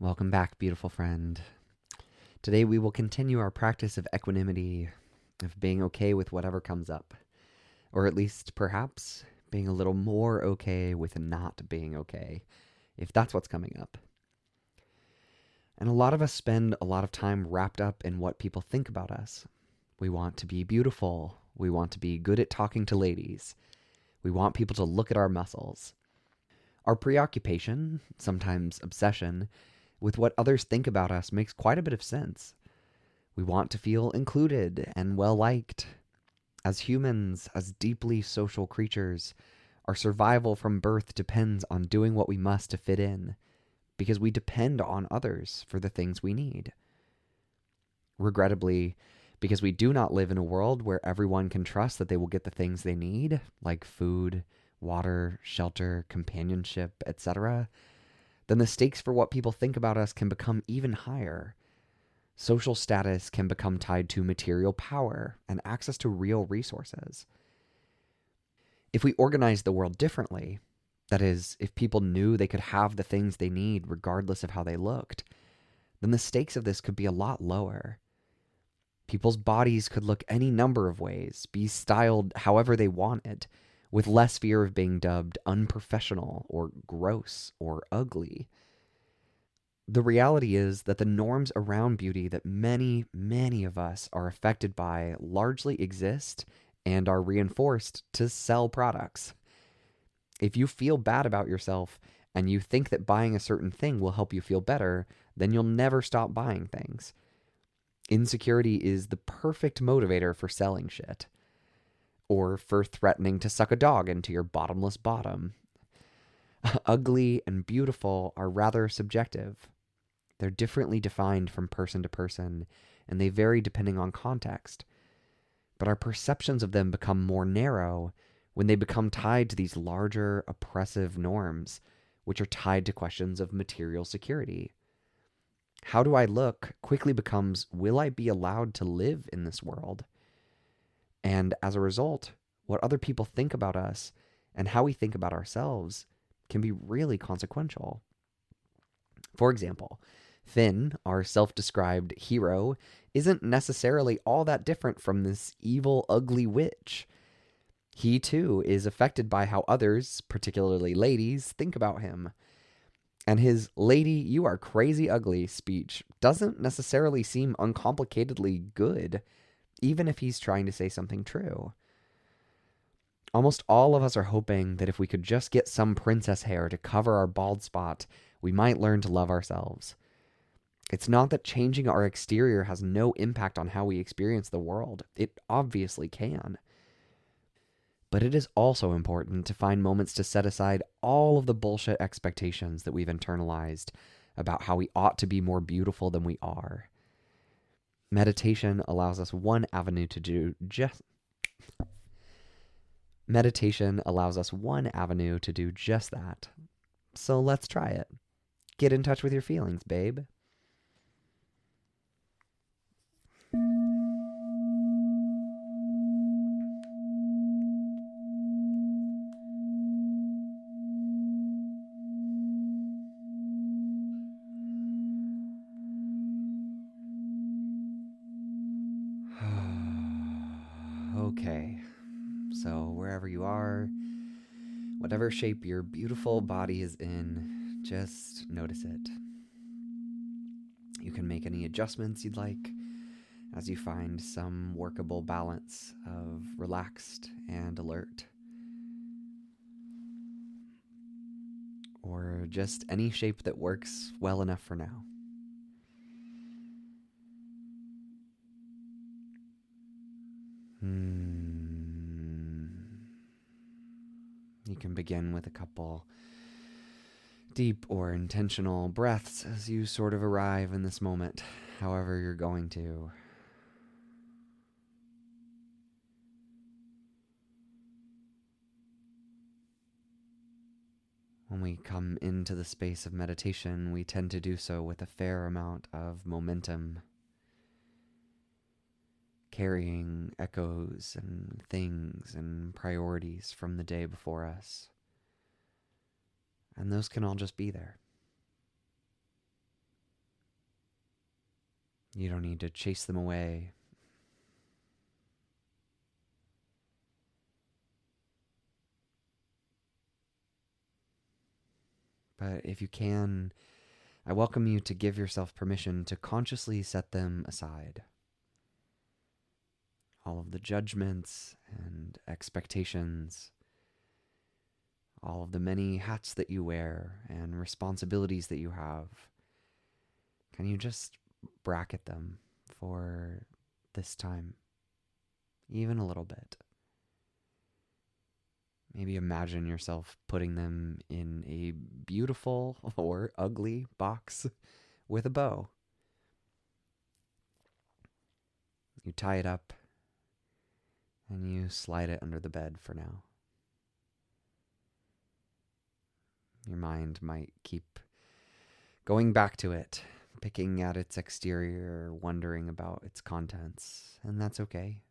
Welcome back, beautiful friend. Today we will continue our practice of equanimity, of being okay with whatever comes up, or at least perhaps being a little more okay with not being okay, if that's what's coming up. And a lot of us spend a lot of time wrapped up in what people think about us. We want to be beautiful. We want to be good at talking to ladies. We want people to look at our muscles. Our preoccupation, sometimes obsession, with what others think about us makes quite a bit of sense. We want to feel included and well-liked. As humans, as deeply social creatures, our survival from birth depends on doing what we must to fit in, because we depend on others for the things we need. Regrettably, because we do not live in a world where everyone can trust that they will get the things they need, like food, water, shelter, companionship, etc., then the stakes for what people think about us can become even higher. Social status can become tied to material power and access to real resources. If we organized the world differently, that is, if people knew they could have the things they need regardless of how they looked, then the stakes of this could be a lot lower. People's bodies could look any number of ways, be styled however they wanted, with less fear of being dubbed unprofessional or gross or ugly. The reality is that the norms around beauty that many, many of us are affected by largely exist and are reinforced to sell products. If you feel bad about yourself and you think that buying a certain thing will help you feel better, then you'll never stop buying things. Insecurity is the perfect motivator for selling shit, or for threatening to suck a dog into your bottomless bottom. Ugly and beautiful are rather subjective. They're differently defined from person to person, and they vary depending on context. But our perceptions of them become more narrow when they become tied to these larger, oppressive norms, which are tied to questions of material security. How do I look quickly becomes, will I be allowed to live in this world? And as a result, what other people think about us and how we think about ourselves can be really consequential. For example, Finn, our self-described hero, isn't necessarily all that different from this evil, ugly witch. He, too, is affected by how others, particularly ladies, think about him. And his "lady, you are crazy ugly" speech doesn't necessarily seem uncomplicatedly good, even if he's trying to say something true. Almost all of us are hoping that if we could just get some princess hair to cover our bald spot, we might learn to love ourselves. It's not that changing our exterior has no impact on how we experience the world. It obviously can. But it is also important to find moments to set aside all of the bullshit expectations that we've internalized about how we ought to be more beautiful than we are. Meditation allows us one avenue to do just that. So let's try it. Get in touch with your feelings, babe. Okay, so wherever you are, whatever shape your beautiful body is in, just notice it. You can make any adjustments you'd like as you find some workable balance of relaxed and alert. Or just any shape that works well enough for now. You can begin with a couple deep or intentional breaths as you sort of arrive in this moment, however you're going to. When we come into the space of meditation, we tend to do so with a fair amount of momentum, carrying echoes and things and priorities from the day before us. And those can all just be there. You don't need to chase them away. But if you can, I welcome you to give yourself permission to consciously set them aside. All of the judgments and expectations, all of the many hats that you wear and responsibilities that you have. Can you just bracket them for this time? Even a little bit. Maybe imagine yourself putting them in a beautiful or ugly box with a bow. You tie it up and you slide it under the bed for now. Your mind might keep going back to it, picking at its exterior, wondering about its contents, and that's okay.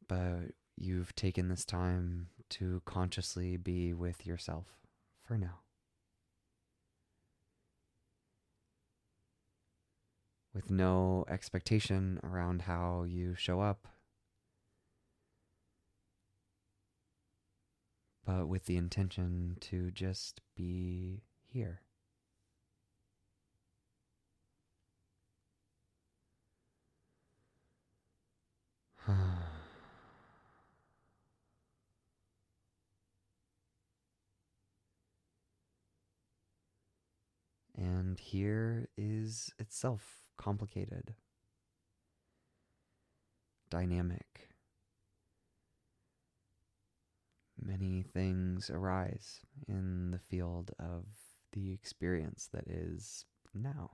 But you've taken this time to consciously be with yourself for now. With no expectation around how you show up, but with the intention to just be here. And here is itself complicated, dynamic. Many things arise in the field of the experience that is now.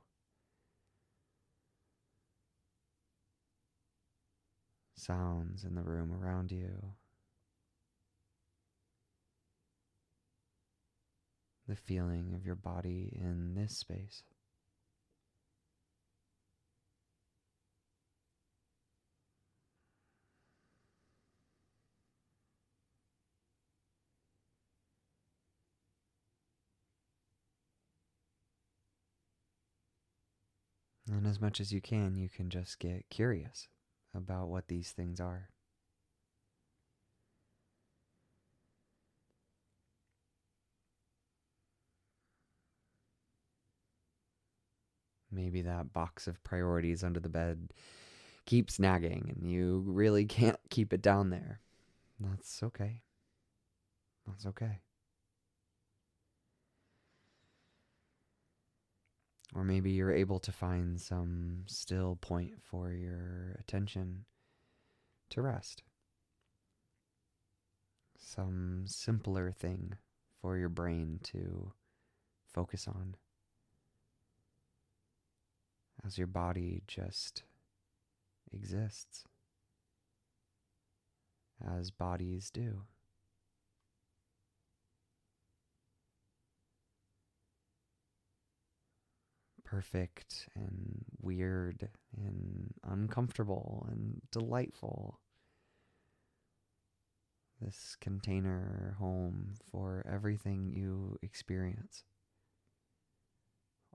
Sounds in the room around you. The feeling of your body in this space. And as much as you can just get curious about what these things are. Maybe that box of priorities under the bed keeps nagging and you really can't keep it down there. That's okay. That's okay. Or maybe you're able to find some still point for your attention to rest. Some simpler thing for your brain to focus on as your body just exists, as bodies do. Perfect and weird and uncomfortable and delightful. This container home for everything you experience.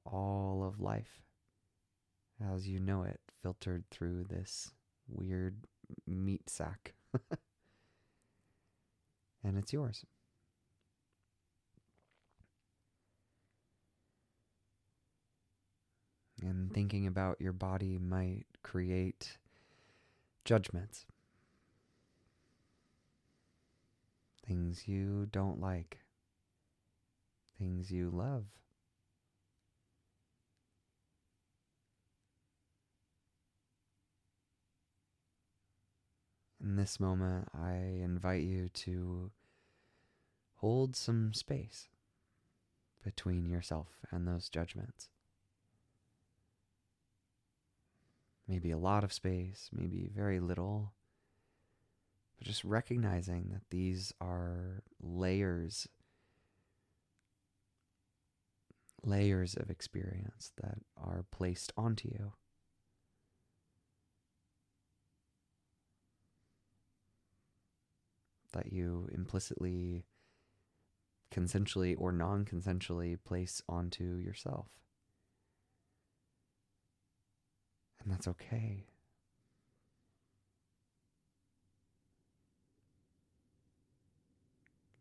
All of life as you know it, filtered through this weird meat sack. And it's yours. And thinking about your body might create judgments. Things you don't like. Things you love. In this moment, I invite you to hold some space between yourself and those judgments. Maybe a lot of space, maybe very little. But just recognizing that these are layers of experience that are placed onto you. That you implicitly consensually or non-consensually place onto yourself. And that's okay.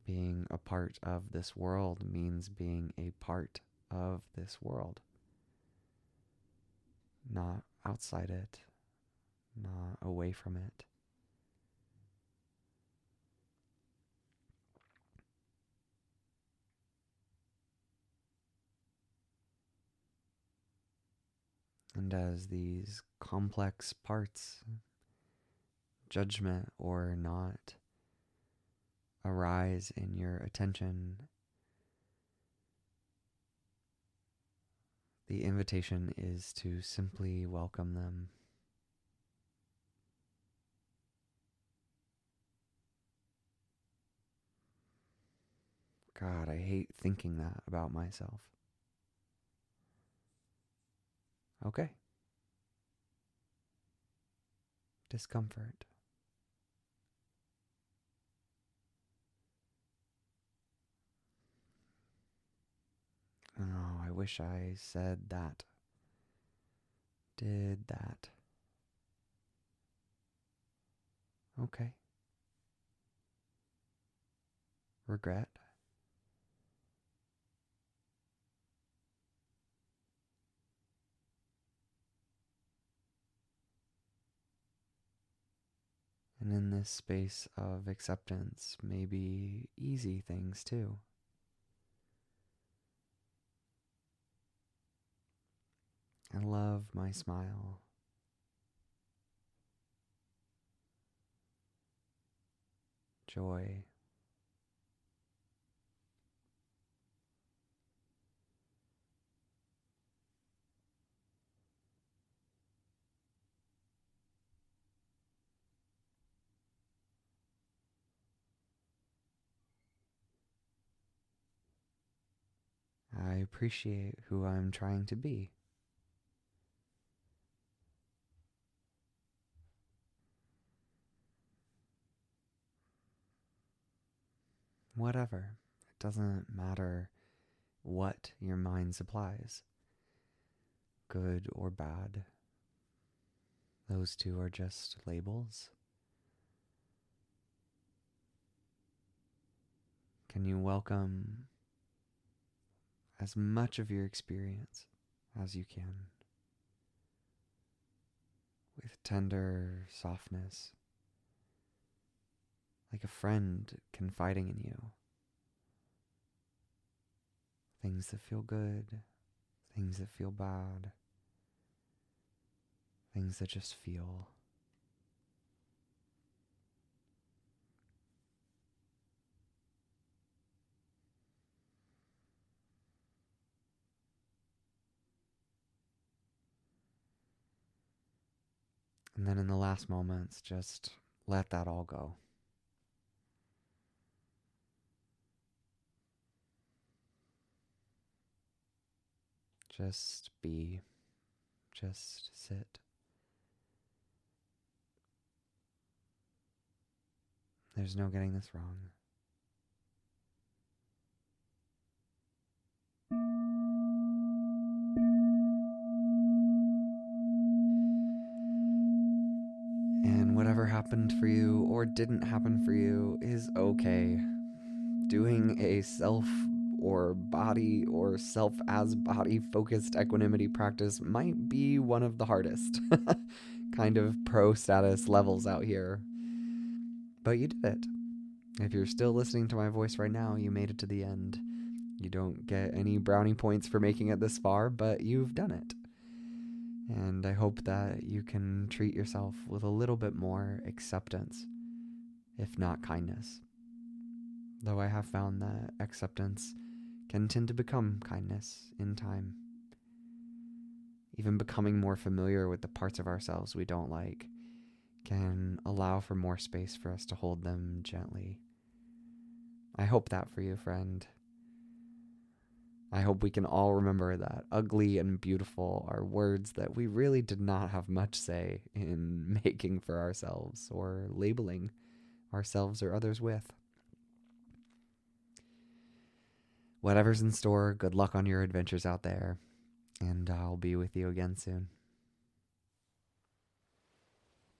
Being a part of this world means being a part of this world, not outside it, not away from it. And as these complex parts, judgment or not, arise in your attention, the invitation is to simply welcome them. God, I hate thinking that about myself. Okay. Discomfort. Oh, I wish I said that. Did that. Okay. Regret. And in this space of acceptance, maybe easy things too. I love my smile. Joy. I appreciate who I'm trying to be. Whatever. It doesn't matter what your mind supplies, good or bad. Those two are just labels. Can you welcome as much of your experience as you can with tender softness, like a friend confiding in you? Things that feel good, things that feel bad, things that just feel. And then in the last moments, just let that all go. Just be. Just sit. There's no getting this wrong. And whatever happened for you or didn't happen for you is okay. Doing a self or body or self as body focused equanimity practice might be one of the hardest kind of pro status levels out here. But you did it. If you're still listening to my voice right now, you made it to the end. You don't get any brownie points for making it this far, but you've done it. And I hope that you can treat yourself with a little bit more acceptance, if not kindness. Though I have found that acceptance can tend to become kindness in time. Even becoming more familiar with the parts of ourselves we don't like can allow for more space for us to hold them gently. I hope that for you, friend. I hope we can all remember that ugly and beautiful are words that we really did not have much say in making for ourselves or labeling ourselves or others with. whatever's in store, good luck on your adventures out there. And I'll be with you again soon.